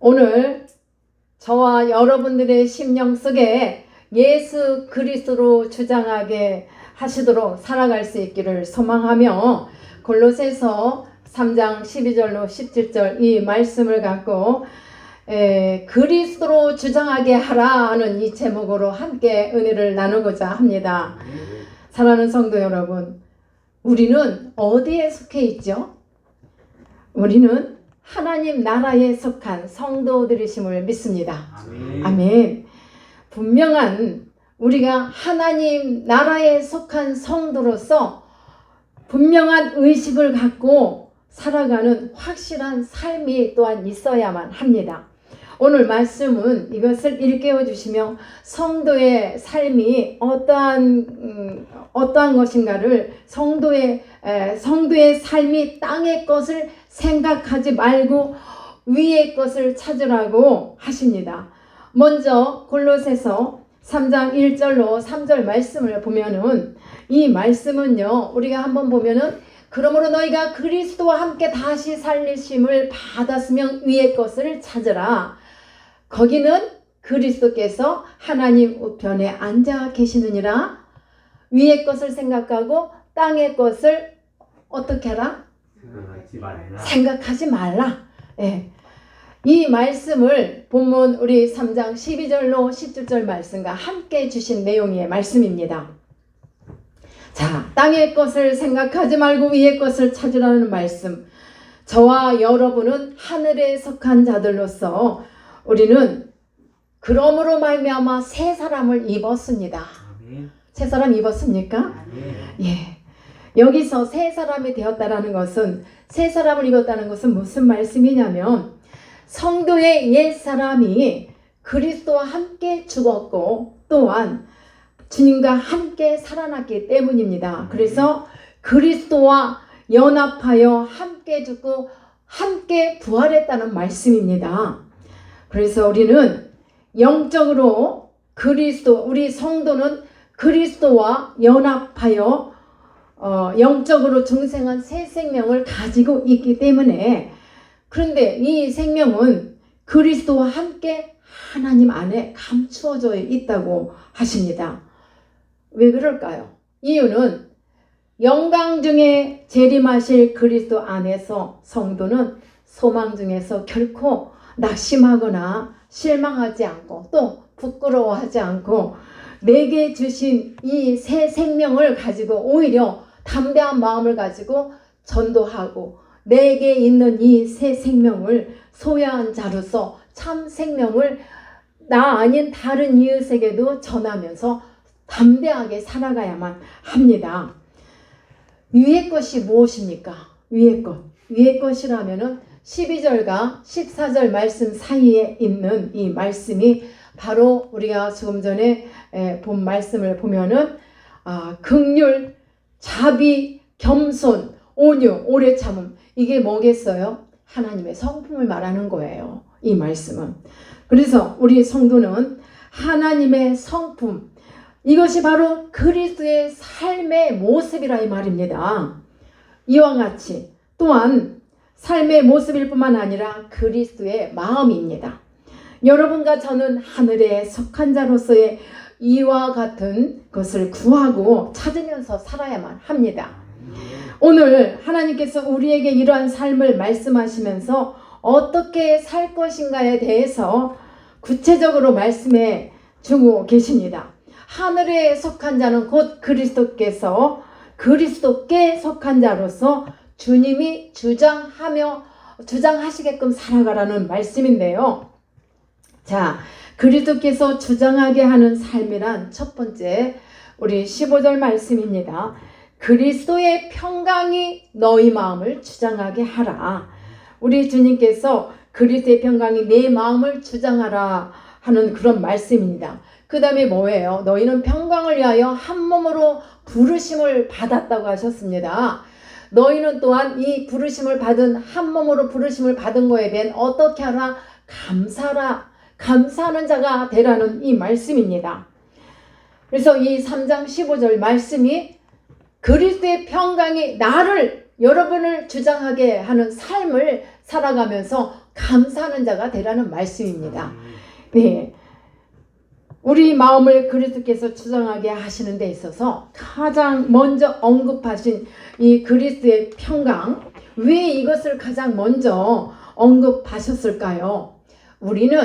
오늘 저와 여러분들의 심령 속에 예수 그리스도로 주장하게 하시도록 살아갈 수 있기를 소망하며 골로새서 3장 12절로 17절 이 말씀을 갖고 그리스도로 주장하게 하라 하는 이 제목으로 함께 은혜를 나누고자 합니다. 사랑하는 성도 여러분, 우리는 어디에 속해 있죠? 우리는 하나님 나라에 속한 성도들이심을 믿습니다. 아멘. 분명한 우리가 하나님 나라에 속한 성도로서 분명한 의식을 갖고 살아가는 확실한 삶이 또한 있어야만 합니다. 오늘 말씀은 이것을 일깨워 주시며 성도의 삶이 어떠한 것인가를 성도의 삶이 땅의 것을 생각하지 말고 위의 것을 찾으라고 하십니다. 먼저 골로새서 3장 1절로 3절 말씀을 보면은 이 말씀은요, 우리가 한번 보면은 그러므로 너희가 그리스도와 함께 다시 살리심을 받았으면 위의 것을 찾으라. 거기는 그리스도께서 하나님 우편에 앉아 계시느니라. 위의 것을 생각하고 땅의 것을 어떻게 하라? 생각하지 말라. 예. 이 말씀을 본문 우리 3장 12절로 17절 말씀과 함께 주신 내용의 말씀입니다. 자, 땅의 것을 생각하지 말고 위의 것을 찾으라는 말씀. 저와 여러분은 하늘에 속한 자들로서 우리는 그러므로 말미암아 새 사람을 입었습니다. 새 사람 입었습니까? 예. 여기서 새 사람이 되었다라는 것은, 새 사람을 입었다는 것은 무슨 말씀이냐면 성도의 옛 사람이 그리스도와 함께 죽었고 또한 주님과 함께 살아났기 때문입니다. 그래서 그리스도와 연합하여 함께 죽고 함께 부활했다는 말씀입니다. 그래서 우리는 영적으로 우리 성도는 그리스도와 연합하여 영적으로 중생한 새 생명을 가지고 있기 때문에, 그런데 이 생명은 그리스도와 함께 하나님 안에 감추어져 있다고 하십니다. 왜 그럴까요? 이유는 영광 중에 재림하실 그리스도 안에서 성도는 소망 중에서 결코 낙심하거나 실망하지 않고 또 부끄러워하지 않고 내게 주신 이 새 생명을 가지고 오히려 담대한 마음을 가지고 전도하고 내게 있는 이 새 생명을 소유한 자로서 참 생명을 나 아닌 다른 이웃에게도 전하면서 담대하게 살아가야만 합니다. 위의 것이 무엇입니까? 위의 것. 위의 것이라면은 12절과 14절 말씀 사이에 있는 이 말씀이 바로 우리가 조금 전에 본 말씀을 보면은 긍휼, 자비, 겸손, 온유, 오래 참음, 이게 뭐겠어요? 하나님의 성품을 말하는 거예요. 이 말씀은. 그래서 우리 성도는 하나님의 성품, 이것이 바로 그리스도의 삶의 모습이라 이 말입니다. 이와 같이 또한 삶의 모습일 뿐만 아니라 그리스도의 마음입니다. 여러분과 저는 하늘에 속한 자로서의 이와 같은 것을 구하고 찾으면서 살아야만 합니다. 오늘 하나님께서 우리에게 이러한 삶을 말씀하시면서 어떻게 살 것인가에 대해서 구체적으로 말씀해 주고 계십니다. 하늘에 속한 자는 곧 그리스도께 속한 자로서 주님이 주장하시게끔 살아가라는 말씀인데요. 자, 그리스도께서 주장하게 하는 삶이란 첫 번째 우리 15절 말씀입니다. 그리스도의 평강이 너희 마음을 주장하게 하라. 우리 주님께서 그리스도의 평강이 내 마음을 주장하라 하는 그런 말씀입니다. 그 다음에 뭐예요? 너희는 평강을 위하여 한 몸으로 부르심을 받았다고 하셨습니다. 너희는 또한 이 부르심을 받은, 한 몸으로 부르심을 받은 거에 대한 어떻게 하라? 감사하는 자가 되라는 이 말씀입니다. 그래서 이 3장 15절 말씀이 그리스도의 평강이 여러분을 주장하게 하는 삶을 살아가면서 감사하는 자가 되라는 말씀입니다. 네. 우리 마음을 그리스도께서 주장하게 하시는 데 있어서 가장 먼저 언급하신 이 그리스도의 평강, 왜 이것을 가장 먼저 언급하셨을까요? 우리는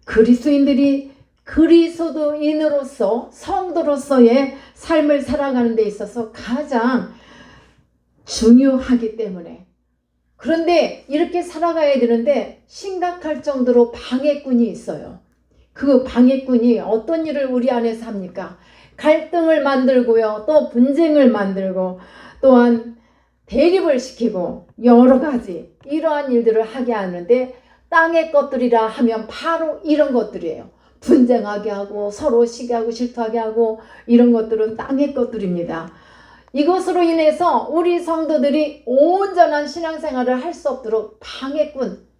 그리스도인들이 그리스도인으로서 성도로서의 삶을 살아가는 데 있어서 가장 중요하기 때문에, 그런데 이렇게 살아가야 되는데 심각할 정도로 방해꾼이 있어요. 그 방해꾼이 어떤 일을 우리 안에서 합니까? 갈등을 만들고요, 또 분쟁을 만들고, 또한 대립을 시키고 여러 가지 이러한 일들을 하게 하는데, 땅의 것들이라 하면 바로 이런 것들이에요. 분쟁하게 하고 서로 시기하고 질투하게 하고, 이런 것들은 땅의 것들입니다. 이것으로 인해서 우리 성도들이 온전한 신앙생활을 할 수 없도록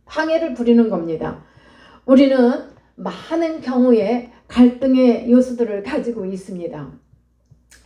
방해를 부리는 겁니다. 우리는 많은 경우에 갈등의 요소들을 가지고 있습니다.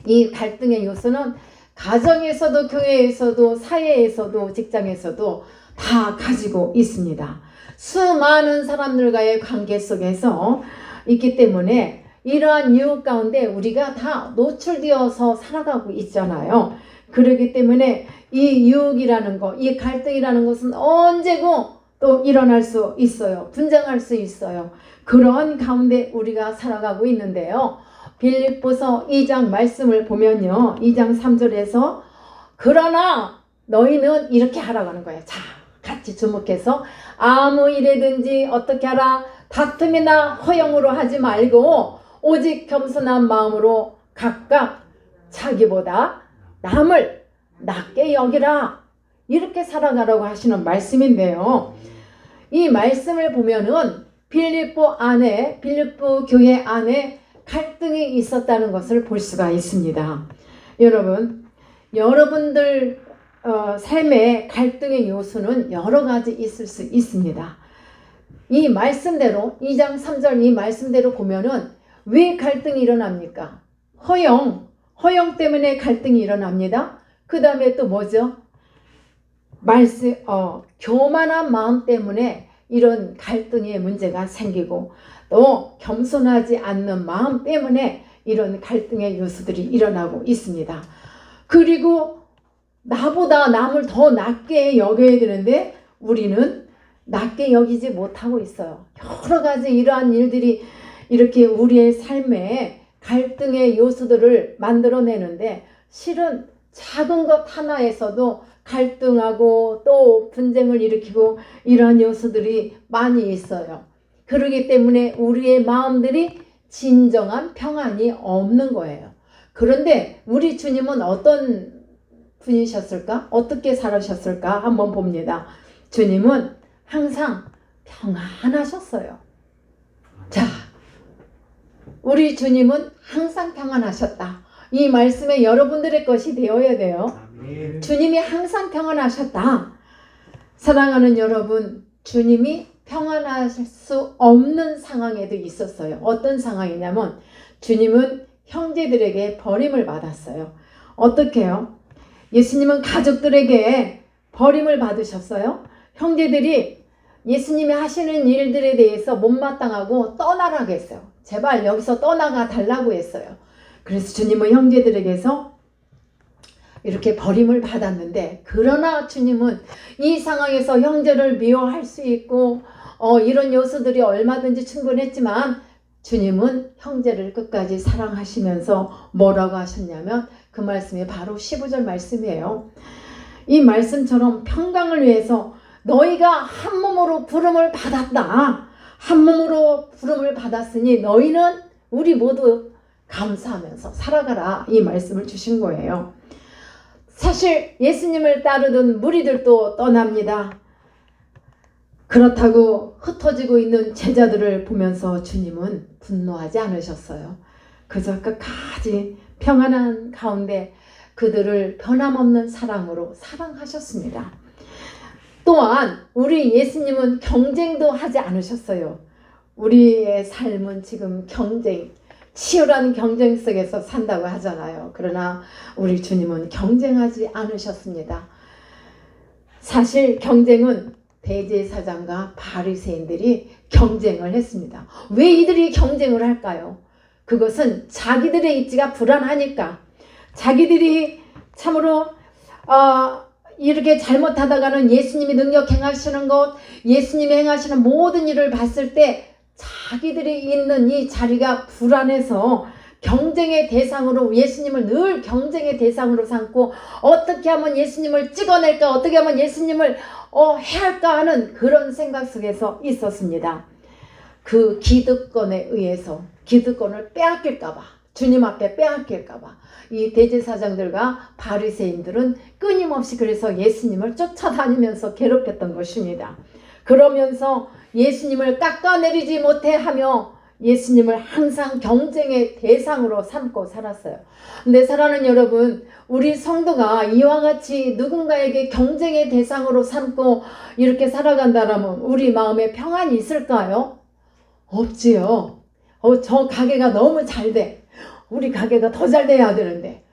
이 갈등의 요소는 가정에서도 교회에서도 사회에서도 직장에서도 다 가지고 있습니다. 수많은 사람들과의 관계 속에서 있기 때문에 이러한 유혹 가운데 우리가 다 노출되어서 살아가고 있잖아요. 그렇기 때문에 이 유혹이라는 것, 이 갈등이라는 것은 언제고 또 일어날 수 있어요. 분쟁할 수 있어요. 그런 가운데 우리가 살아가고 있는데요. 빌립보서 2장 말씀을 보면요, 2장 3절에서 그러나 너희는 이렇게 하라고 하는 거예요. 자, 같이 주목해서 아무 일에든지 어떻게 하라, 다툼이나 허영으로 하지 말고 오직 겸손한 마음으로 각각 자기보다 남을 낮게 여기라, 이렇게 살아가라고 하시는 말씀인데요. 이 말씀을 보면은 빌립보 교회 안에 갈등이 있었다는 것을 볼 수가 있습니다. 여러분들 삶의 갈등의 요소는 여러 가지 있을 수 있습니다. 이 말씀대로 2장 3절 이 말씀대로 보면은 왜 갈등이 일어납니까? 허영 때문에 갈등이 일어납니다. 그 다음에 또 뭐죠? 교만한 마음 때문에 이런 갈등의 문제가 생기고, 또 겸손하지 않는 마음 때문에 이런 갈등의 요소들이 일어나고 있습니다. 그리고 나보다 남을 더 낮게 여겨야 되는데 우리는 낮게 여기지 못하고 있어요. 여러 가지 이러한 일들이 이렇게 우리의 삶에 갈등의 요소들을 만들어내는데, 실은 작은 것 하나에서도 갈등하고 또 분쟁을 일으키고 이러한 요소들이 많이 있어요. 그렇기 때문에 우리의 마음들이 진정한 평안이 없는 거예요. 그런데 우리 주님은 어떤 분이셨을까? 어떻게 살아셨을까? 한번 봅니다. 주님은 항상 평안하셨어요. 자, 우리 주님은 항상 평안하셨다. 이 말씀에 여러분들의 것이 되어야 돼요. 주님이 항상 평안하셨다. 사랑하는 여러분, 주님이 평안하실 수 없는 상황에도 있었어요. 어떤 상황이냐면 주님은 형제들에게 버림을 받았어요. 어떻게요? 예수님은 가족들에게 버림을 받으셨어요. 형제들이 예수님이 하시는 일들에 대해서 못마땅하고 떠나라고 했어요. 제발 여기서 떠나가 달라고 했어요. 그래서 주님은 형제들에게서 이렇게 버림을 받았는데, 그러나 주님은 이 상황에서 형제를 미워할 수 있고 이런 요소들이 얼마든지 충분했지만 주님은 형제를 끝까지 사랑하시면서 뭐라고 하셨냐면, 그 말씀이 바로 15절 말씀이에요. 이 말씀처럼 평강을 위해서 너희가 한 몸으로 부름을 받았다. 한 몸으로 부름을 받았으니 너희는 우리 모두 감사하면서 살아가라, 이 말씀을 주신 거예요. 사실 예수님을 따르던 무리들도 떠납니다. 그렇다고 흩어지고 있는 제자들을 보면서 주님은 분노하지 않으셨어요. 그저 끝까지 평안한 가운데 그들을 변함없는 사랑으로 사랑하셨습니다. 또한 우리 예수님은 경쟁도 하지 않으셨어요. 우리의 삶은 지금 치열한 경쟁 속에서 산다고 하잖아요. 그러나 우리 주님은 경쟁하지 않으셨습니다. 사실 경쟁은 대제사장과 바리새인들이 경쟁을 했습니다. 왜 이들이 경쟁을 할까요? 그것은 자기들의 입지가 불안하니까, 자기들이 참으로 이렇게 잘못하다가는 예수님이 능력 행하시는 것, 예수님이 행하시는 모든 일을 봤을 때 자기들이 있는 이 자리가 불안해서 경쟁의 대상으로, 예수님을 늘 경쟁의 대상으로 삼고 어떻게 하면 예수님을 찍어낼까, 어떻게 하면 예수님을 해할까 하는 그런 생각 속에서 있었습니다. 그 기득권에 의해서 기득권을 빼앗길까봐, 주님 앞에 빼앗길까봐 이 대제사장들과 바리새인들은 끊임없이 그래서 예수님을 쫓아다니면서 괴롭혔던 것입니다. 그러면서 예수님을 깎아내리지 못해 하며 예수님을 항상 경쟁의 대상으로 삼고 살았어요. 근데 사랑하는 여러분, 우리 성도가 이와 같이 누군가에게 경쟁의 대상으로 삼고 이렇게 살아간다면 우리 마음에 평안이 있을까요? 없지요. 저 가게가 너무 잘 돼. 우리 가게가 더 잘 돼야 되는데.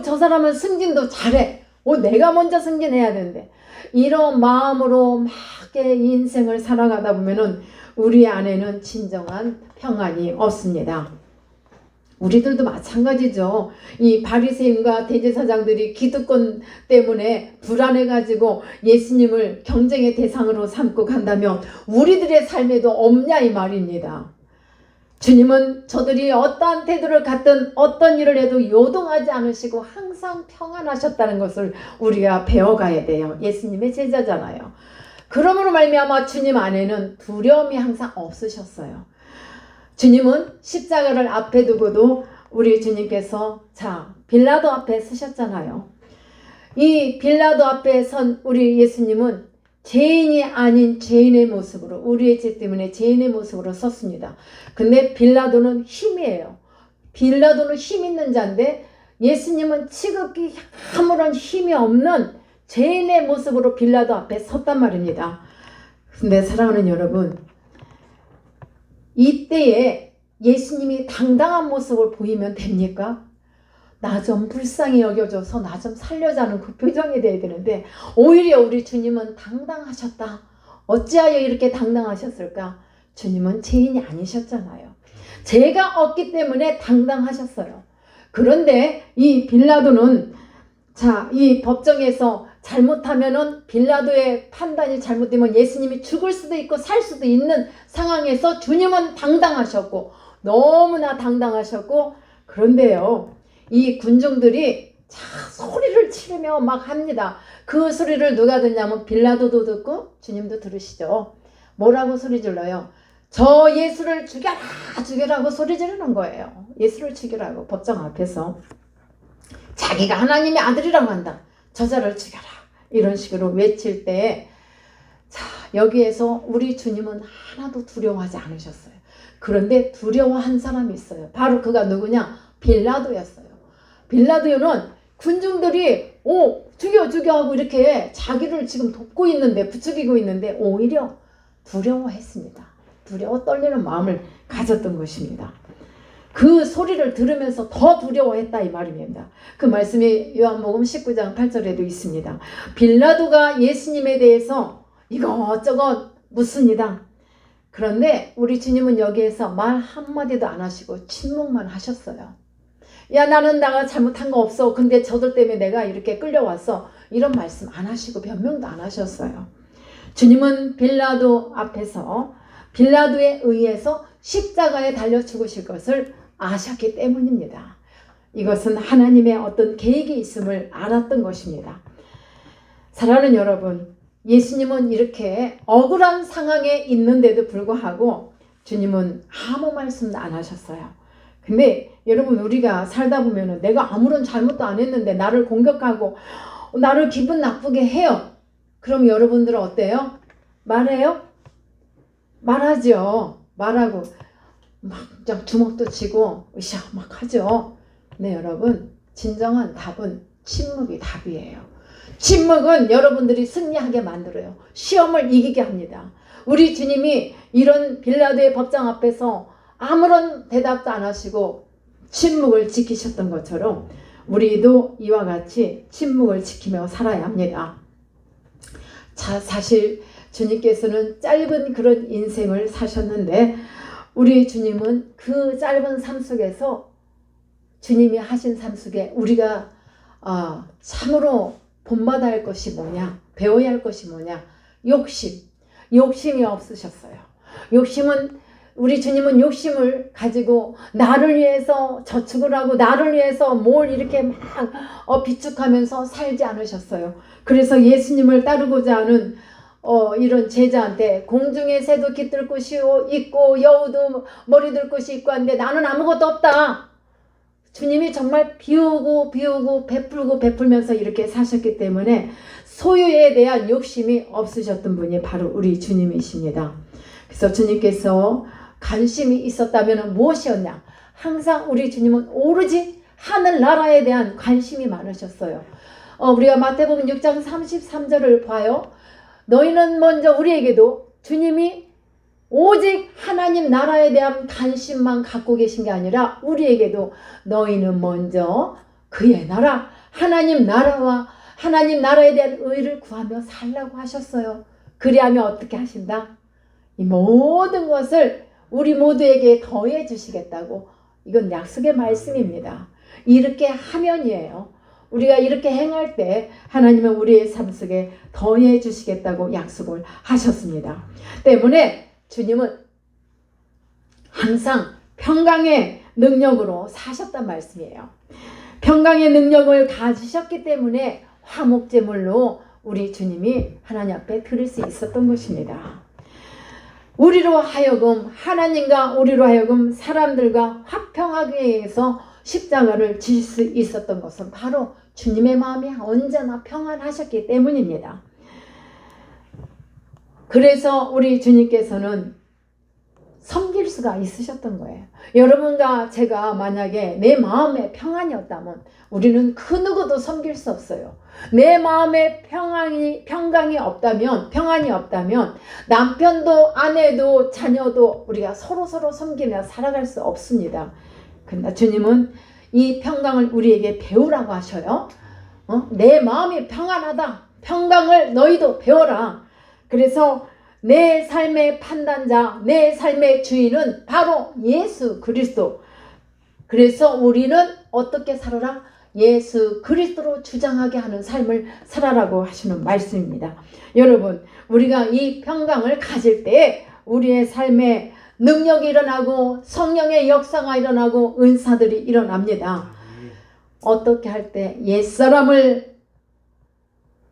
저 사람은 승진도 잘해. 내가 먼저 승진해야 되는데. 이런 마음으로 막 인생을 살아가다 보면은 우리 안에는 진정한 평안이 없습니다. 우리들도 마찬가지죠. 이 바리새인과 대제사장들이 기득권 때문에 불안해가지고 예수님을 경쟁의 대상으로 삼고 간다면 우리들의 삶에도 없냐 이 말입니다. 주님은 저들이 어떠한 태도를 갖든 어떤 일을 해도 요동하지 않으시고 항상 평안하셨다는 것을 우리가 배워가야 돼요. 예수님의 제자잖아요. 그러므로 말미암아 주님 안에는 두려움이 항상 없으셨어요. 주님은 십자가를 앞에 두고도 우리 주님께서 빌라도 앞에 서셨잖아요. 이 빌라도 앞에 선 우리 예수님은 죄인이 아닌 죄인의 모습으로, 우리의 죄 때문에 죄인의 모습으로 섰습니다. 근데 빌라도는 힘이에요. 빌라도는 힘 있는 자인데 예수님은 지극히 아무런 힘이 없는 죄인의 모습으로 빌라도 앞에 섰단 말입니다. 근데 사랑하는 여러분, 이때에 예수님이 당당한 모습을 보이면 됩니까? 나 좀 불쌍히 여겨줘서 나 좀 살려자는 그 표정이 돼야 되는데 오히려 우리 주님은 당당하셨다. 어찌하여 이렇게 당당하셨을까? 주님은 죄인이 아니셨잖아요. 죄가 없기 때문에 당당하셨어요. 그런데 이 빌라도는 이 법정에서 잘못하면은 빌라도의 판단이 잘못되면 예수님이 죽을 수도 있고 살 수도 있는 상황에서 주님은 당당하셨고 너무나 당당하셨고, 그런데요 이 군중들이 소리를 치르며 막 합니다. 그 소리를 누가 듣냐면 빌라도도 듣고 주님도 들으시죠. 뭐라고 소리 질러요? 저 예수를 죽여라 죽여라고 소리 지르는 거예요. 예수를 죽이라고 법정 앞에서. 자기가 하나님의 아들이라고 한다. 저자를 죽여라. 이런 식으로 외칠 때 여기에서 우리 주님은 하나도 두려워하지 않으셨어요. 그런데 두려워한 사람이 있어요. 바로 그가 누구냐? 빌라도였어요. 빌라도는 군중들이 죽여 하고 이렇게 자기를 지금 돕고 있는데, 부추기고 있는데 오히려 두려워했습니다. 두려워 떨리는 마음을 가졌던 것입니다. 그 소리를 들으면서 더 두려워했다 이 말입니다. 그 말씀이 요한복음 19장 8절에도 있습니다. 빌라도가 예수님에 대해서 이것저것 묻습니다. 그런데 우리 주님은 여기에서 말 한마디도 안 하시고 침묵만 하셨어요. 야, 나는 내가 잘못한 거 없어. 근데 저들 때문에 내가 이렇게 끌려왔어. 이런 말씀 안 하시고 변명도 안 하셨어요. 주님은 빌라도 앞에서 빌라도에 의해서 십자가에 달려 죽으실 것을 아셨기 때문입니다. 이것은 하나님의 어떤 계획이 있음을 알았던 것입니다. 사랑하는 여러분, 예수님은 이렇게 억울한 상황에 있는데도 불구하고 주님은 아무 말씀도 안 하셨어요. 근데 여러분, 우리가 살다 보면 내가 아무런 잘못도 안 했는데 나를 공격하고 나를 기분 나쁘게 해요. 그럼 여러분들은 어때요? 말해요? 말하죠. 말하고 막 주먹도 치고 으쌰 막 하죠. 네, 여러분, 진정한 답은 침묵이 답이에요. 침묵은 여러분들이 승리하게 만들어요. 시험을 이기게 합니다. 우리 주님이 이런 빌라도의 법정 앞에서 아무런 대답도 안 하시고 침묵을 지키셨던 것처럼 우리도 이와 같이 침묵을 지키며 살아야 합니다. 사실 주님께서는 짧은 그런 인생을 사셨는데 우리 주님은 그 짧은 삶 속에서 주님이 하신 삶 속에 우리가 참으로 본받아야 할 것이 뭐냐, 배워야 할 것이 뭐냐, 욕심이 없으셨어요. 우리 주님은 욕심을 가지고 나를 위해서 저축을 하고 나를 위해서 뭘 이렇게 막 비축하면서 살지 않으셨어요. 그래서 예수님을 따르고자 하는 이런 제자한테 공중의 새도 깃들 곳이 있고 여우도 머리 들 곳이 있고 한데 나는 아무것도 없다. 주님이 정말 비우고 베풀고 베풀면서 이렇게 사셨기 때문에 소유에 대한 욕심이 없으셨던 분이 바로 우리 주님이십니다. 그래서 주님께서 관심이 있었다면 무엇이었냐? 항상 우리 주님은 오로지 하늘나라에 대한 관심이 많으셨어요. 우리가 마태복음 6장 33절을 봐요. 너희는 먼저 우리에게도 주님이 오직 하나님 나라에 대한 관심만 갖고 계신 게 아니라 우리에게도 너희는 먼저 그의 나라, 하나님 나라와 하나님 나라에 대한 의를 구하며 살라고 하셨어요. 그리하면 어떻게 하신다? 이 모든 것을 우리 모두에게 더해 주시겠다고. 이건 약속의 말씀입니다. 이렇게 하면이에요. 우리가 이렇게 행할 때 하나님은 우리의 삶 속에 더해 주시겠다고 약속을 하셨습니다. 때문에 주님은 항상 평강의 능력으로 사셨단 말씀이에요. 평강의 능력을 가지셨기 때문에 화목제물로 우리 주님이 하나님 앞에 드릴 수 있었던 것입니다. 우리로 하여금 하나님과 우리로 하여금 사람들과 화평하기 위해서 십자가를 질 수 있었던 것은 바로 주님의 마음이 언제나 평안하셨기 때문입니다. 그래서 우리 주님께서는 섬길 수가 있으셨던 거예요. 여러분과 제가 만약에 내 마음에 평안이 우리는 그 누구도 섬길 수 없어요. 내 마음에 평강이 없다면, 평안이 없다면 남편도 아내도 자녀도 우리가 서로 섬기며 살아갈 수 없습니다. 그러나 주님은 이 평강을 우리에게 배우라고 하셔요. 내 마음이 평안하다. 평강을 너희도 배워라. 그래서 내 삶의 판단자, 내 삶의 주인은 바로 예수 그리스도. 그래서 우리는 어떻게 살아라? 예수 그리스도로 주장하게 하는 삶을 살아라고 하시는 말씀입니다. 여러분, 우리가 이 평강을 가질 때 우리의 삶에 능력이 일어나고 성령의 역사가 일어나고 은사들이 일어납니다. 어떻게 할 때 옛사람을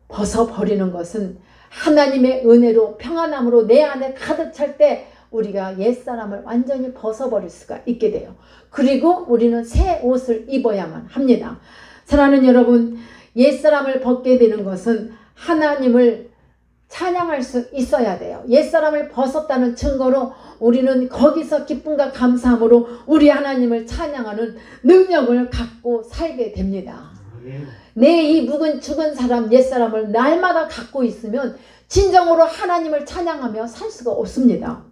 벗어버리는 것은 하나님의 은혜로 평안함으로 내 안에 가득 찰 때 우리가 옛사람을 완전히 벗어버릴 수가 있게 돼요. 그리고 우리는 새 옷을 입어야만 합니다. 사랑하는 여러분, 옛사람을 벗게 되는 것은 하나님을 찬양할 수 있어야 돼요. 옛사람을 벗었다는 증거로 우리는 거기서 기쁨과 감사함으로 우리 하나님을 찬양하는 능력을 갖고 살게 됩니다. 내 이 묵은 죽은 사람, 옛사람을 날마다 갖고 있으면 진정으로 하나님을 찬양하며 살 수가 없습니다.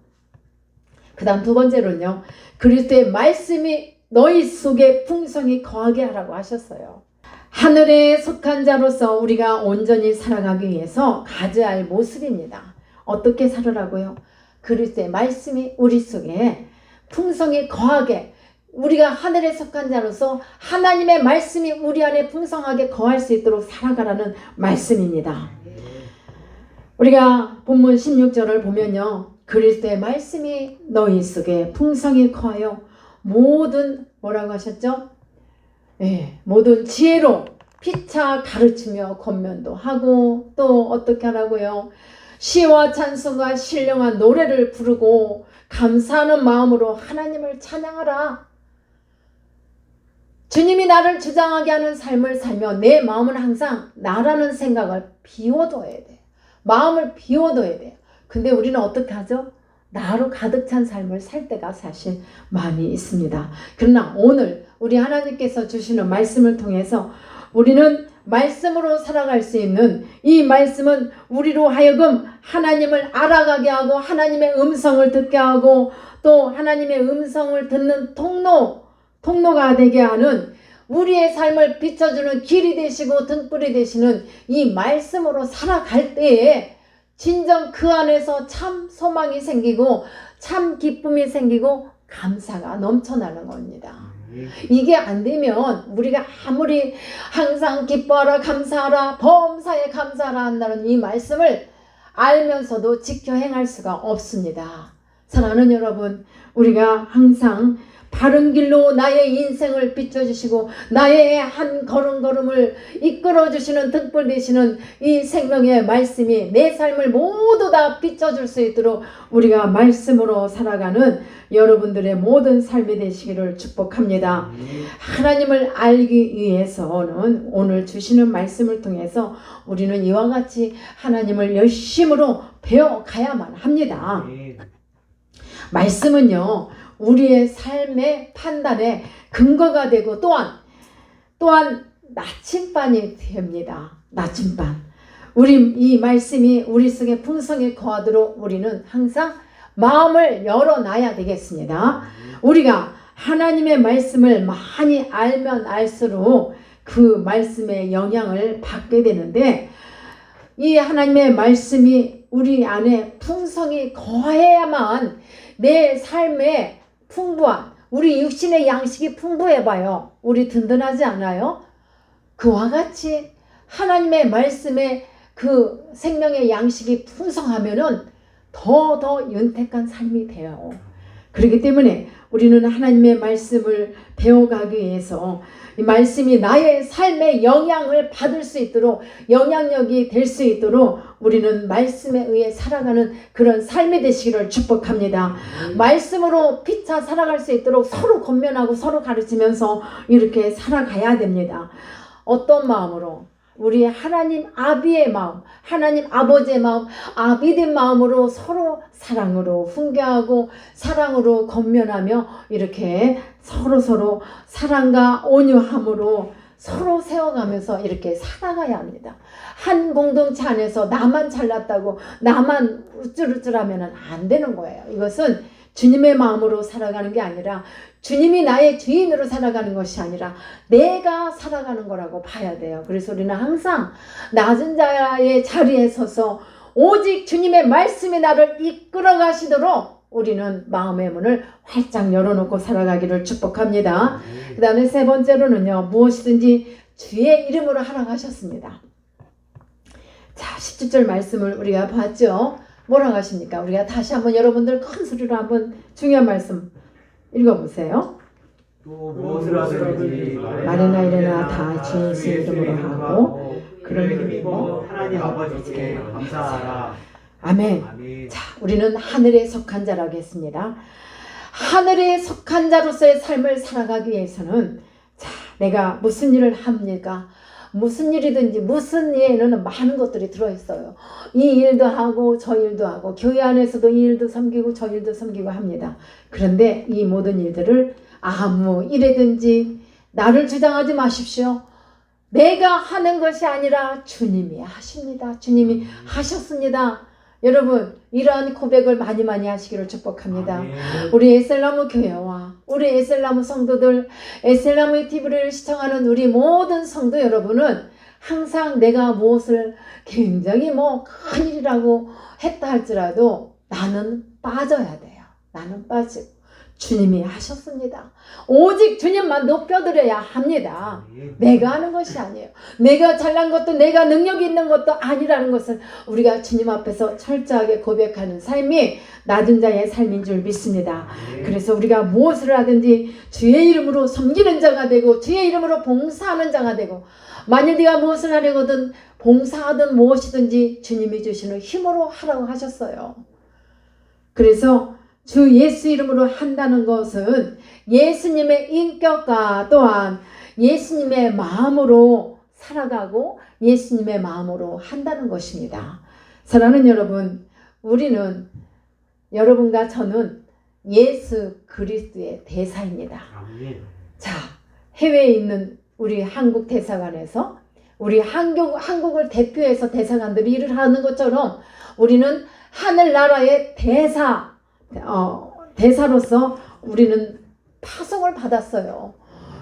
그 다음 두 번째로는요, 그리스도의 말씀이 너희 속에 풍성히 거하게 하라고 하셨어요. 하늘에 속한 자로서 우리가 온전히 살아가기 위해서 가져야 할 모습입니다. 어떻게 살으라고요? 그리스도의 말씀이 우리 속에 풍성히 거하게, 우리가 하늘에 속한 자로서 하나님의 말씀이 우리 안에 풍성하게 거할 수 있도록 살아가라는 말씀입니다. 우리가 본문 16절을 보면요, 그리스도의 말씀이 너희 속에 풍성히 거하여 모든 뭐라고 하셨죠? 모든 지혜로 피차 가르치며 권면도 하고 또 어떻게 하라고요? 시와 찬송과 신령한 노래를 부르고 감사하는 마음으로 하나님을 찬양하라. 주님이 나를 주장하게 하는 삶을 살며 내 마음은 항상 나라는 생각을 비워둬야 돼. 마음을 비워둬야 돼요. 근데 우리는 어떻게 하죠? 나로 가득 찬 삶을 살 때가 사실 많이 있습니다. 그러나 오늘 우리 하나님께서 주시는 말씀을 통해서 우리는 말씀으로 살아갈 수 있는, 이 말씀은 우리로 하여금 하나님을 알아가게 하고 하나님의 음성을 듣게 하고 또 하나님의 음성을 듣는 통로가 되게 하는, 우리의 삶을 비춰주는 길이 되시고 등불이 되시는 이 말씀으로 살아갈 때에 진정 그 안에서 참 소망이 생기고 참 기쁨이 생기고 감사가 넘쳐나는 겁니다. 이게 안 되면 우리가 아무리 항상 기뻐하라 감사하라 범사에 감사하라 한다는 이 말씀을 알면서도 지켜 행할 수가 없습니다. 사랑하는 여러분, 우리가 항상 바른 길로 나의 인생을 비춰주시고 나의 한 걸음걸음을 이끌어주시는 등불 되시는 이 생명의 말씀이 내 삶을 모두 다 비춰줄 수 있도록 우리가 말씀으로 살아가는 여러분들의 모든 삶이 되시기를 축복합니다. 하나님을 알기 위해서는 오늘 주시는 말씀을 통해서 우리는 이와 같이 하나님을 열심으로 배워가야만 합니다. 말씀은요, 우리의 삶의 판단의 근거가 되고 또한 나침반이 됩니다. 나침반. 이 말씀이 우리 속에 풍성히 거하도록 우리는 항상 마음을 열어놔야 되겠습니다. 우리가 하나님의 말씀을 많이 알면 알수록 그 말씀의 영향을 받게 되는데, 이 하나님의 말씀이 우리 안에 풍성히 거해야만 내 삶에 풍부한, 우리 육신의 양식이 풍부해봐요. 우리 든든하지 않아요? 그와 같이 하나님의 말씀에 그 생명의 양식이 풍성하면은 더 윤택한 삶이 돼요. 그렇기 때문에 우리는 하나님의 말씀을 배워가기 위해서 이 말씀이 나의 삶에 영향을 받을 수 있도록, 영향력이 될 수 있도록 우리는 말씀에 의해 살아가는 그런 삶이 되시기를 축복합니다. 말씀으로 피차 살아갈 수 있도록 서로 권면하고 서로 가르치면서 이렇게 살아가야 됩니다. 어떤 마음으로? 우리 하나님 아비의 마음, 하나님 아버지의 마음, 아비된 마음으로 서로 사랑으로 훈계하고 사랑으로 권면하며 이렇게 서로 사랑과 온유함으로 서로 세워가면서 이렇게 살아가야 합니다. 한 공동체 안에서 나만 잘났다고 나만 우쭐우쭐하면 안 되는 거예요. 이것은 주님의 마음으로 살아가는 게 아니라, 주님이 나의 주인으로 살아가는 것이 아니라 내가 살아가는 거라고 봐야 돼요. 그래서 우리는 항상 낮은 자의 자리에 서서 오직 주님의 말씀이 나를 이끌어 가시도록 우리는 마음의 문을 활짝 열어놓고 살아가기를 축복합니다. 그 다음에 세 번째로는요, 무엇이든지 주의 이름으로 하라고 하셨습니다. 자, 17절 말씀을 우리가 봤죠. 뭐라고 하십니까? 우리가 다시 한번 여러분들 큰 소리로 한번 중요한 말씀 읽어보세요. 또 무엇을 하든지 말이나 이래나 다 주 예수 이름으로 하고 그런 믿고 하나님 아버지께 감사하라. 아멘. 아멘. 자, 우리는 하늘에 속한 자라고 했습니다. 하늘에 속한 자로서의 삶을 살아가기 위해서는, 자, 내가 무슨 일을 합니까? 무슨 일이든지 무슨 예에는 많은 것들이 들어있어요. 이 일도 하고 저 일도 하고 교회 안에서도 이 일도 섬기고 저 일도 섬기고 합니다. 그런데 이 모든 일들을 아무 일이든지 나를 주장하지 마십시오. 내가 하는 것이 아니라 주님이 하십니다. 주님이 하셨습니다. 여러분, 이러한 고백을 많이 하시기를 축복합니다. 아멘. 우리 에셀나무 교회와 우리 에셀나무 성도들, 에셀나무 TV를 시청하는 우리 모든 성도 여러분은 항상 내가 무엇을 굉장히 큰일이라고 했다 할지라도 나는 빠져야 돼요. 나는 빠지고 주님이 하셨습니다. 오직 주님만 높여드려야 합니다. 내가 하는 것이 아니에요. 내가 잘난 것도 내가 능력이 있는 것도 아니라는 것을 우리가 주님 앞에서 철저하게 고백하는 삶이 낮은 자의 삶인 줄 믿습니다. 그래서 우리가 무엇을 하든지 주의 이름으로 섬기는 자가 되고 주의 이름으로 봉사하는 자가 되고, 만일 네가 무엇을 하려거든 봉사하든 무엇이든지 주님이 주시는 힘으로 하라고 하셨어요. 그래서 주 예수 이름으로 한다는 것은 예수님의 인격과 또한 예수님의 마음으로 살아가고 예수님의 마음으로 한다는 것입니다. 사랑하는 여러분, 우리는, 여러분과 저는 예수 그리스도의 대사입니다. 자, 해외에 있는 우리 한국 대사관에서 우리 한국을 대표해서 대사관들이 일을 하는 것처럼 우리는 하늘나라의 대사로서 우리는 파송을 받았어요.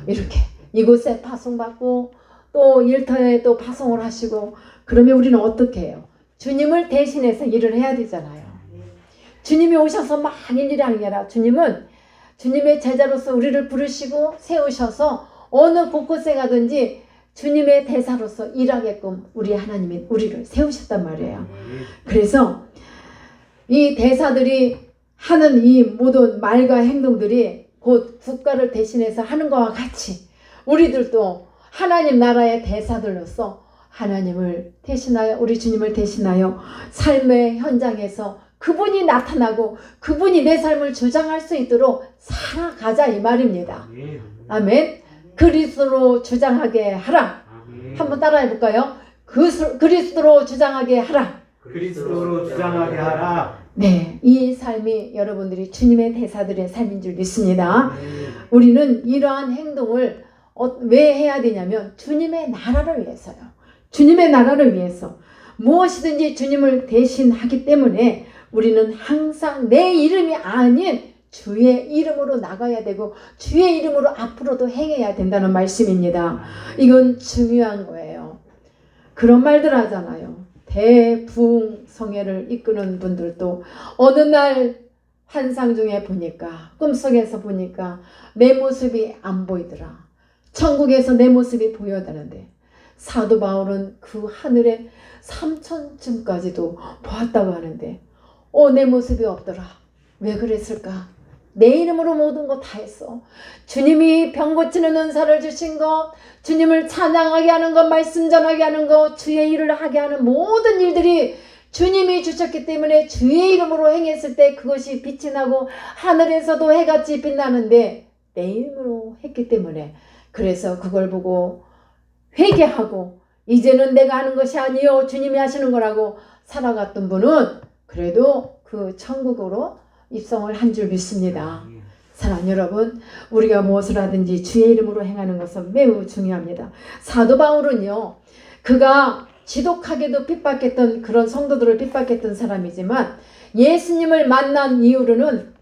이렇게 이곳에 파송받고 또 일터에 또 파송을 하시고, 그러면 우리는 어떻게 해요? 주님을 대신해서 일을 해야 되잖아요. 주님이 오셔서 막 일을 하는 게 아니라 주님은 주님의 제자로서 우리를 부르시고 세우셔서 어느 곳곳에 가든지 주님의 대사로서 일하게끔 우리 하나님이 우리를 세우셨단 말이에요. 그래서 이 대사들이 하는 이 모든 말과 행동들이 곧 국가를 대신해서 하는 것과 같이 우리들도 하나님 나라의 대사들로서 하나님을 대신하여 우리 주님을 대신하여 삶의 현장에서 그분이 나타나고 그분이 내 삶을 주장할 수 있도록 살아가자 이 말입니다. 아멘. 그리스도로 주장하게 하라. 한번 따라해 볼까요? 그리스도로 주장하게 하라. 그리스도로 주장하게 하라. 네, 이 삶이 여러분들이 주님의 대사들의 삶인 줄 믿습니다. 우리는 이러한 행동을 왜 해야 되냐면 주님의 나라를 위해서요. 주님의 나라를 위해서 무엇이든지 주님을 대신하기 때문에 우리는 항상 내 이름이 아닌 주의 이름으로 나가야 되고 주의 이름으로 앞으로도 행해야 된다는 말씀입니다. 이건 중요한 거예요. 그런 말들 하잖아요. 대부흥성회를 이끄는 분들도 어느 날 환상 중에 보니까 꿈속에서 보니까 내 모습이 안 보이더라. 천국에서 내 모습이 보여다는데 사도 바울은 그 하늘에 3천층까지도 보았다고 하는데 내 모습이 없더라. 왜 그랬을까? 내 이름으로 모든 거 다 했어. 주님이 병 고치는 은사를 주신 것, 주님을 찬양하게 하는 것, 말씀 전하게 하는 것, 주의 일을 하게 하는 모든 일들이 주님이 주셨기 때문에 주의 이름으로 행했을 때 그것이 빛이 나고 하늘에서도 해같이 빛나는데 내 이름으로 했기 때문에 그래서 그걸 보고 회개하고 이제는 내가 하는 것이 아니요 주님이 하시는 거라고 살아갔던 분은 그래도 그 천국으로 입성을 한 줄 믿습니다. 사랑하는 여러분, 우리가 무엇을 하든지 주의 이름으로 행하는 것은 매우 중요합니다. 사도 바울은요, 그가 지독하게도 핍박했던 그런 성도들을 핍박했던 사람이지만 예수님을 만난 이후로는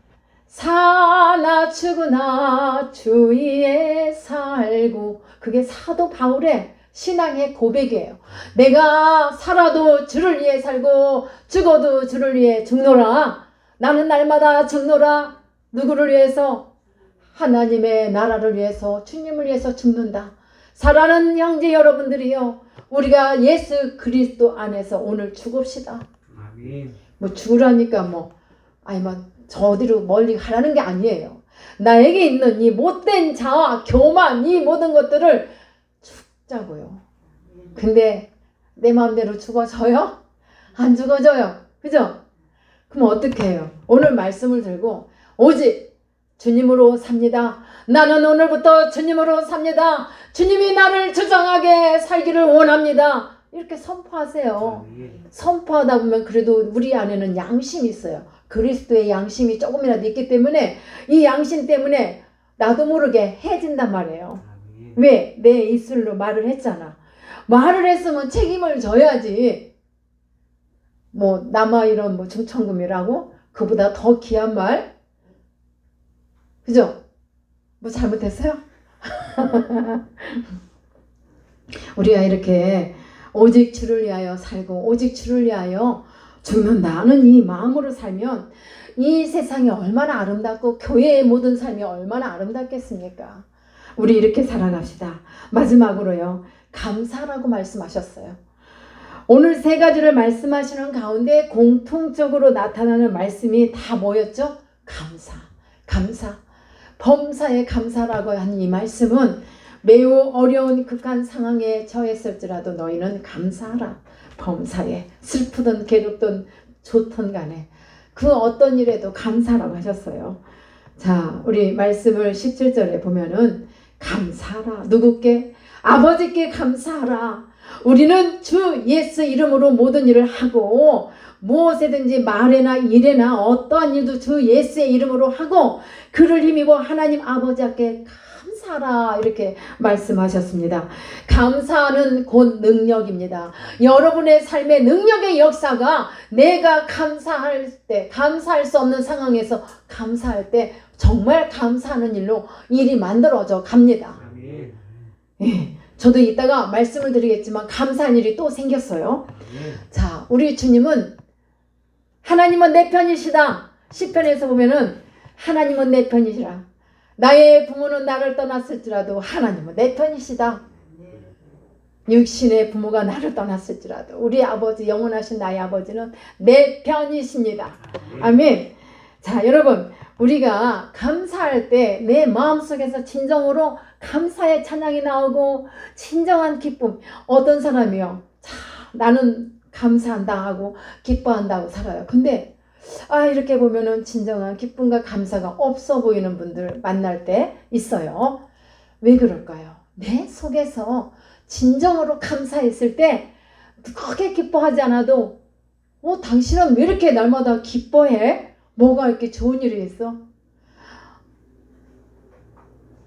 사나 죽으나 주 위에 살고, 그게 사도 바울의 신앙의 고백이에요. 내가 살아도 주를 위해 살고 죽어도 주를 위해 죽노라. 나는 날마다 죽노라. 누구를 위해서? 하나님의 나라를 위해서, 주님을 위해서 죽는다. 사랑하는 형제 여러분들이요, 우리가 예수 그리스도 안에서 오늘 죽읍시다. 아멘. 뭐 죽으라니까 저 어디로 멀리 가라는 게 아니에요. 나에게 있는 이 못된 자아, 교만, 이 모든 것들을 죽자고요. 근데 내 마음대로 죽어져요? 안 죽어져요. 그죠? 그럼 어떻게 해요? 오늘 말씀을 들고 오직 주님으로 삽니다. 나는 오늘부터 주님으로 삽니다. 주님이 나를 주장하게 살기를 원합니다. 이렇게 선포하세요. 선포하다 보면 그래도 우리 안에는 양심이 있어요. 그리스도의 양심이 조금이라도 있기 때문에 이 양심 때문에 나도 모르게 해진단 말이에요. 왜? 내 입술로 말을 했잖아. 말을 했으면 책임을 져야지. 남아 이런 중천금이라고? 그보다 더 귀한 말? 그죠? 잘못했어요? 우리가 이렇게 오직 주를 위하여 살고 오직 주를 위하여 죽는다는 이 마음으로 살면 이 세상이 얼마나 아름답고 교회의 모든 삶이 얼마나 아름답겠습니까? 우리 이렇게 살아갑시다. 마지막으로요, 감사라고 말씀하셨어요. 오늘 세 가지를 말씀하시는 가운데 공통적으로 나타나는 말씀이 다 뭐였죠? 감사. 범사에 감사라고 하는 이 말씀은 매우 어려운 극한 상황에 처했을지라도 너희는 감사하라. 범사에 슬프든 괴롭든 좋든 간에 그 어떤 일에도 감사라고 하셨어요. 자, 우리 말씀을 17절에 보면은 감사하라. 누구께? 아버지께 감사하라. 우리는 주 예수 이름으로 모든 일을 하고 무엇이든지 말에나 일에나 어떠한 일도 주 예수의 이름으로 하고 그를 힘입어 하나님 아버지 앞에 감사하라 이렇게 말씀하셨습니다. 감사는 곧 능력입니다. 여러분의 삶의 능력의 역사가 내가 감사할 때, 감사할 수 없는 상황에서 감사할 때 정말 감사하는 일로 일이 만들어져 갑니다. 예, 저도 이따가 말씀을 드리겠지만 감사한 일이 또 생겼어요. 자, 우리 주님은 하나님은 내 편이시다. 시편에서 보면은 하나님은 내 편이시라. 나의 부모는 나를 떠났을지라도 하나님은 내 편이시다. 육신의 부모가 나를 떠났을지라도 우리 아버지, 영원하신 나의 아버지는 내 편이십니다. 아멘. 자, 여러분, 우리가 감사할 때 내 마음속에서 진정으로 감사의 찬양이 나오고 진정한 기쁨. 어떤 사람이요, 자, 나는 감사한다 하고 기뻐한다고 살아요. 근데 이렇게 보면은 진정한 기쁨과 감사가 없어 보이는 분들 만날 때 있어요. 왜 그럴까요? 내 속에서 진정으로 감사했을 때 크게 기뻐하지 않아도 당신은 왜 이렇게 날마다 기뻐해? 뭐가 이렇게 좋은 일이 있어?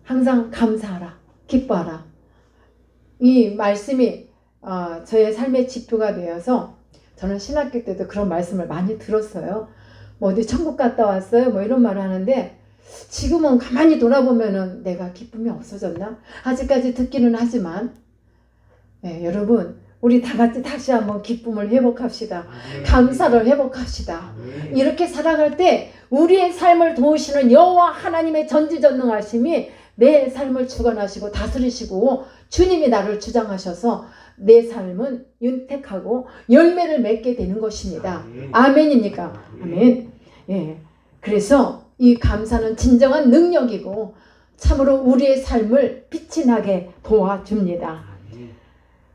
항상 감사하라, 기뻐하라. 이 말씀이 저의 삶의 지표가 되어서 저는 신학교 때도 그런 말씀을 많이 들었어요. 어디 천국 갔다 왔어요? 이런 말을 하는데 지금은 가만히 돌아보면은 내가 기쁨이 없어졌나? 아직까지 듣기는 하지만 여러분, 우리 다 같이 다시 한번 기쁨을 회복합시다. 감사를 회복합시다. 이렇게 살아갈 때 우리의 삶을 도우시는 여호와 하나님의 전지전능하심이 내 삶을 주관하시고 다스리시고 주님이 나를 주장하셔서 내 삶은 윤택하고 열매를 맺게 되는 것입니다. 아멘입니까? 아멘. 그래서 이 감사는 진정한 능력이고 참으로 우리의 삶을 빛이 나게 도와줍니다.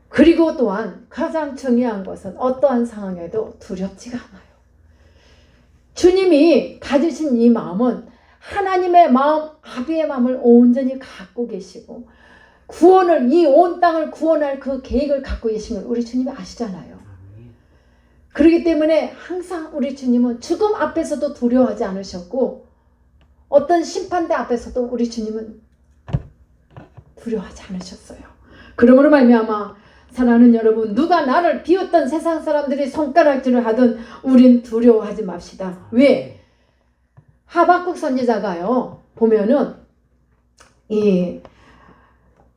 그리고 또한 가장 중요한 것은 어떠한 상황에도 두렵지가 않아요. 주님이 가지신 이 마음은 하나님의 마음, 아비의 마음을 온전히 갖고 계시고 구원을, 이 온 땅을 구원할 그 계획을 갖고 계신 걸 우리 주님이 아시잖아요. 그렇기 때문에 항상 우리 주님은 죽음 앞에서도 두려워하지 않으셨고 어떤 심판대 앞에서도 우리 주님은 두려워하지 않으셨어요. 그러므로 말미암아 사랑하는 여러분, 누가 나를 비웃던 세상 사람들이 손가락질을 하든 우린 두려워하지 맙시다. 왜? 하박국 선지자가요, 보면은 이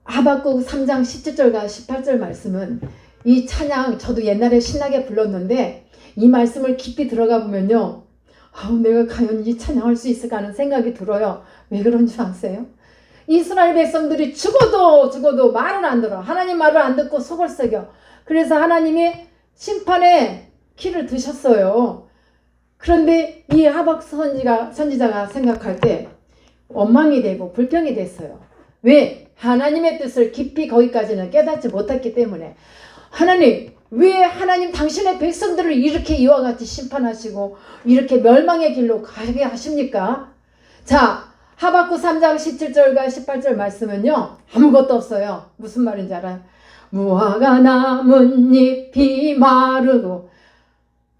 하박국 3장 17절과 18절 말씀은 이 찬양, 저도 옛날에 신나게 불렀는데 이 말씀을 깊이 들어가 보면요, 내가 과연 이 찬양할 수 있을까 하는 생각이 들어요. 왜 그런 줄 아세요? 이스라엘 백성들이 죽어도 말을 안 들어. 하나님 말을 안 듣고 속을 썩여. 그래서 하나님이 심판의 키를 드셨어요. 그런데 이 하박국 선지자가 생각할 때 원망이 되고 불평이 됐어요. 왜? 하나님의 뜻을 깊이 거기까지는 깨닫지 못했기 때문에. 하나님, 왜 하나님 당신의 백성들을 이렇게 이와 같이 심판하시고 이렇게 멸망의 길로 가게 하십니까? 자, 하박국 3장 17절과 18절 말씀은요, 아무것도 없어요. 무슨 말인지 알아요? 무화과 나뭇잎이 마르고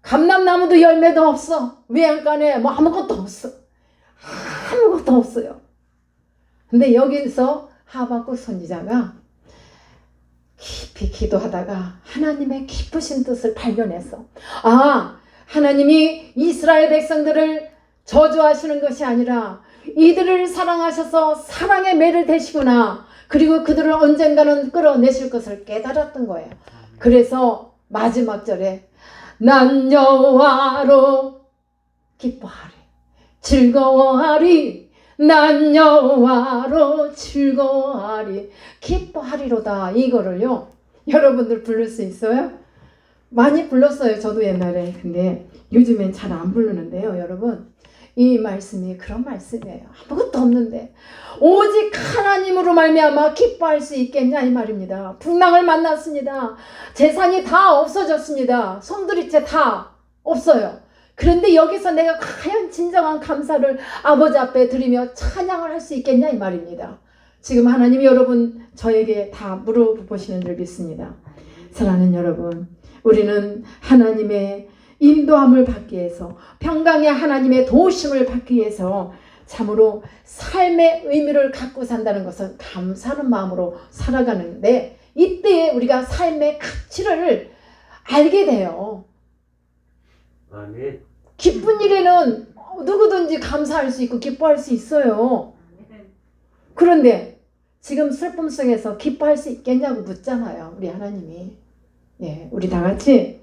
감람나무도 열매도 없어. 외양간에 아무것도 없어. 아무것도 없어요. 근데 여기서 하박국 선지자가 깊이 기도하다가 하나님의 기쁘신 뜻을 발견했어. 하나님이 이스라엘 백성들을 저주하시는 것이 아니라 이들을 사랑하셔서 사랑의 매를 대시구나. 그리고 그들을 언젠가는 끌어내실 것을 깨달았던 거예요. 그래서 마지막 절에 난 여호와로 기뻐하리, 즐거워하리. 난 여호와로 즐거워하리, 기뻐하리로다. 이거를요, 여러분들 부를 수 있어요? 많이 불렀어요, 저도 옛날에. 근데 요즘엔 잘 안 부르는데요, 여러분. 이 말씀이 그런 말씀이에요. 아무것도 없는데 오직 하나님으로 말미암아 기뻐할 수 있겠냐 이 말입니다. 풍랑을 만났습니다. 재산이 다 없어졌습니다. 손들이채 다 없어요. 그런데 여기서 내가 과연 진정한 감사를 아버지 앞에 드리며 찬양을 할 수 있겠냐 이 말입니다. 지금 하나님이 여러분 저에게 다 물어보시는 줄 믿습니다. 사랑하는 여러분, 우리는 하나님의 인도함을 받기 위해서, 평강의 하나님의 도우심을 받기 위해서 참으로 삶의 의미를 갖고 산다는 것은 감사하는 마음으로 살아가는데, 이때에 우리가 삶의 가치를 알게 돼요. 아멘. 기쁜 일에는 누구든지 감사할 수 있고 기뻐할 수 있어요. 그런데 지금 슬픔 속에서 기뻐할 수 있겠냐고 묻잖아요, 우리 하나님이. 우리 다 같이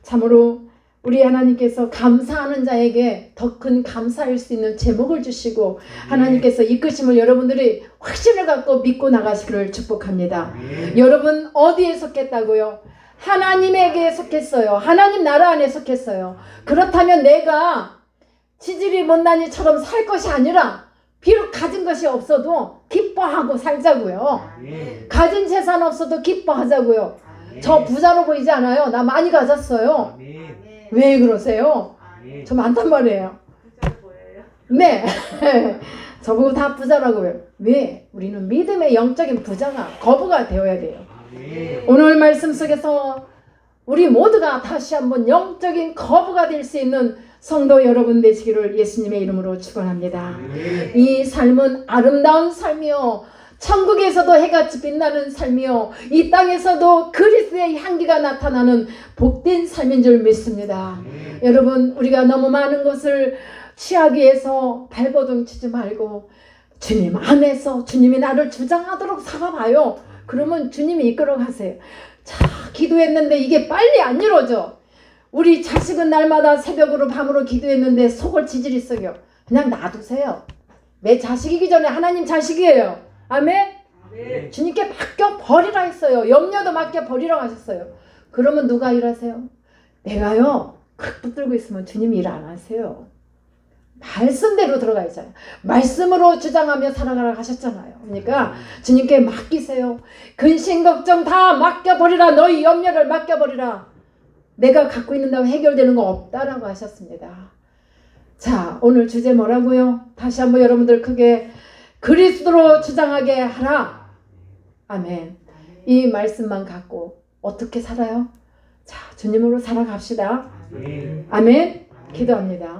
참으로 우리 하나님께서 감사하는 자에게 더 큰 감사할 수 있는 제목을 주시고 하나님께서 이끄심을 여러분들이 확신을 갖고 믿고 나가시기를 축복합니다. 여러분 어디에 속했다고요? 하나님에게 속했어요. 하나님 나라 안에 속했어요. 그렇다면 내가 지질이 못난이처럼 살 것이 아니라 비록 가진 것이 없어도 기뻐하고 살자고요. 가진 재산 없어도 기뻐하자고요. 저 부자로 보이지 않아요. 나 많이 가졌어요. 왜 그러세요? 저 많단 말이에요. 네. 저보고 다 부자라고요. 왜? 우리는 믿음의 영적인 부자가 거부가 되어야 돼요. 오늘 말씀 속에서 우리 모두가 다시 한번 영적인 거부가 될 수 있는 성도 여러분 되시기를 예수님의 이름으로 축원합니다. 이 삶은 아름다운 삶이요, 천국에서도 해같이 빛나는 삶이요, 이 땅에서도 그리스도의 향기가 나타나는 복된 삶인 줄 믿습니다. 여러분, 우리가 너무 많은 것을 취하기 위해서 발버둥 치지 말고 주님 안에서 주님이 나를 주장하도록 살아봐요. 그러면 주님이 이끌어 가세요. 자, 기도했는데 이게 빨리 안 이루어져. 우리 자식은 날마다 새벽으로 밤으로 기도했는데 속을 지질이 썩여. 그냥 놔두세요. 내 자식이기 전에 하나님 자식이에요. 아멘? 주님께 맡겨 버리라 했어요. 염려도 맡겨 버리라고 하셨어요. 그러면 누가 일하세요? 내가요 칵 붙들고 있으면 주님이 일 안 하세요. 말씀대로 들어가야죠. 말씀으로 주장하며 살아가라 하셨잖아요. 그러니까 주님께 맡기세요. 근심 걱정 다 맡겨버리라. 너희 염려를 맡겨버리라. 내가 갖고 있는다고 해결되는 거 없다라고 하셨습니다. 자, 오늘 주제 뭐라고요? 다시 한번 여러분들 크게 그리스도로 주장하게 하라. 아멘. 이 말씀만 갖고 어떻게 살아요? 자, 주님으로 살아갑시다. 아멘. 기도합니다.